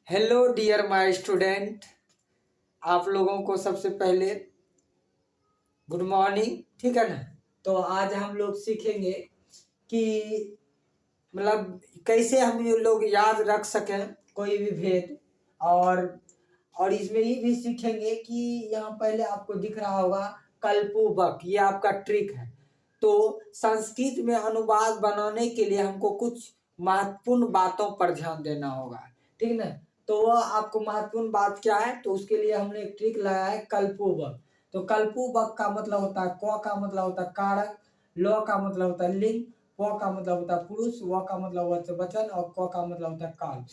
Hello dear my student, आप लोगों को सबसे पहले गुड मॉर्निंग। ठीक है ना। तो आज हम लोग सीखेंगे कि मतलब कैसे हम ये लोग याद रख सकें कोई भी भेद। और इसमें ये भी सीखेंगे कि यहाँ पहले आपको दिख रहा होगा कल्पूबक, ये आपका ट्रिक है। तो संस्कृत में अनुवाद बनाने के लिए हमको कुछ महत्वपूर्ण बातों पर ध्यान देना होगा। ठीक ना। तो वह आपको महत्वपूर्ण बात क्या है, तो उसके लिए हमने एक ट्रिक लगाया है कल्पूबक। तो कल्पूबक का मतलब होता है क का मतलब होता है कारक, ल का मतलब होता है लिंग, प का मतलब होता है पुरुष, व का मतलब होता है वचन और क का मतलब होता है काल।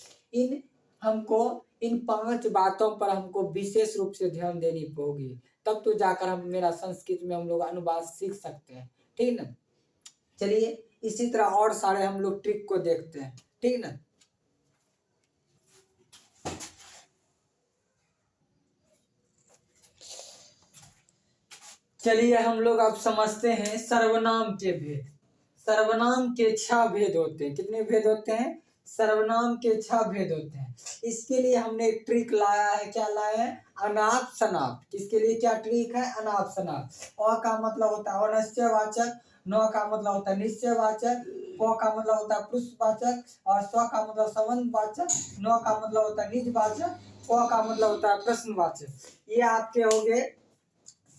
इन 5 बातों पर हमको विशेष रूप से ध्यान देनी होगी, तब तो जाकर हम मेरा संस्कृत में हम लोग अनुवाद सीख सकते हैं। ठीक ना। चलिए इसी तरह और सारे हम लोग ट्रिक को देखते हैं। ठीक ना। चलिए हम लोग अब समझते हैं सर्वनाम के भेद। सर्वनाम के 6 भेद होते हैं। कितने भेद होते हैं? सर्वनाम के 6 भेद होते हैं। इसके लिए हमने एक ट्रिक लाया है। क्या लाया है? अनाप शनाप। किसके लिए क्या ट्रिक है? अनाप शनाप। अ का मतलब होता है अनिश्चयवाचक, न का मतलब होता है निश्चयवाचक, क का मतलब होता है पुरुषवाचक और स्व का मतलब संबंधवाचक, न का मतलब होता है निजवाचक, क का मतलब होता है प्रश्नवाचक। ये आपके हो गए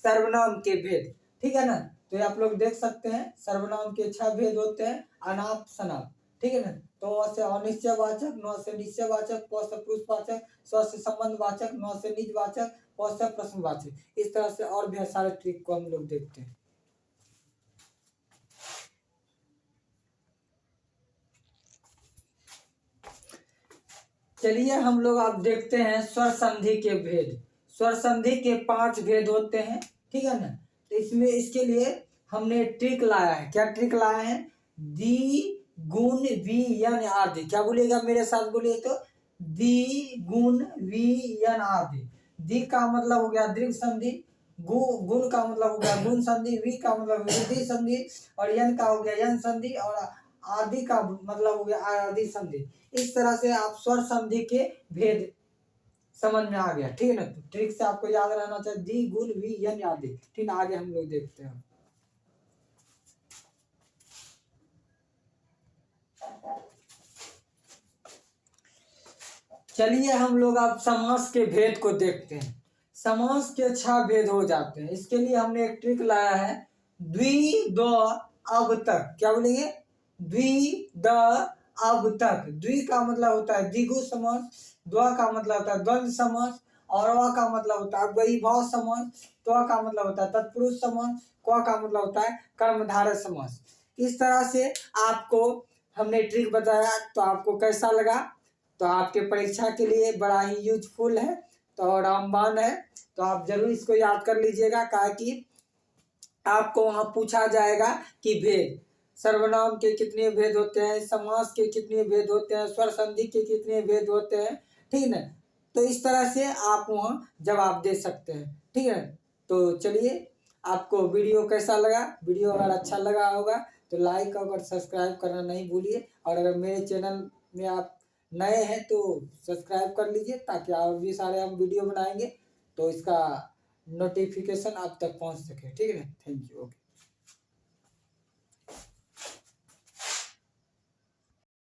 सर्वनाम के भेद। ठीक है ना। तो ये आप लोग देख सकते हैं सर्वनाम के 6 भेद होते हैं अनाप शनाप। ठीक है ना। तो अ से अनिश्चयवाचक, न से निश्चयवाचक, प से पुरुषवाचक, स्व से संबंधवाचक, न से निजवाचक, प से प्रश्नवाचक। इस तरह से और भी सारे ट्रिक को हम लोग देखते हैं। चलिए हम लोग अब देखते हैं स्वर संधि के भेद। स्वर संधि के 5 भेद होते हैं। ठीक है ना। तो इसमें इसके लिए हमने ट्रिक लाया है। क्या ट्रिक लाया है? दी गुण वी यन आदि। क्या बोलिएगा मेरे साथ, बोलिए तो। दी गुण वी यन आदि। दी का मतलब हो गया दीर्घ संधि, गुण का मतलब हो गया गुण संधि, वी का मतलब वृद्धि संधि और यन का हो गया यन संधि और आदि का मतलब हो गया आदि संधि। इस तरह से आप स्वर संधि के भेद समझ में आ गया। ठीक है ना। तो ट्रिक से आपको याद रहना चाहिए दी गुण वी यन आदि। ठीक है। आगे हम लोग देखते हैं। चलिए हम लोग अब समास के भेद को देखते हैं। समास के 6 भेद हो जाते हैं। इसके लिए हमने एक ट्रिक लाया है द्वि द अब तक। क्या बोलेंगे? द्वि द अब तक। द्वि का मतलब होता है द्विगु समास, द्व का मतलब होता है द्वंद्व समास और व का मतलब होता है वैभव समास, त्व का मतलब होता है तत्पुरुष समास, क का मतलब होता है कर्मधारय समास। इस तरह से आपको हमने ट्रिक बताया। तो आपको कैसा लगा? तो आपके परीक्षा के लिए बड़ा ही यूजफुल है, तो रामबाण है। तो आप जरूर इसको याद कर लीजिएगा, कि आपको वहां पूछा जाएगा कि भेद सर्वनाम के कितने भेद होते हैं, समास के कितने भेद होते हैं, स्वर संधि के कितने भेद होते हैं। ठीक है। तो इस तरह से आप वहां जवाब दे सकते हैं। ठीक है। तो चलिए, आपको वीडियो कैसा लगा? वीडियो अगर अच्छा लगा होगा तो लाइक और सब्सक्राइब करना नहीं भूलिए। और अगर मेरे चैनल में आप नए हैं तो सब्सक्राइब कर लीजिए, ताकि और भी सारे हम वीडियो बनाएंगे तो इसका नोटिफिकेशन आप तक पहुंच सके। ठीक है ना। Thank you. ओके।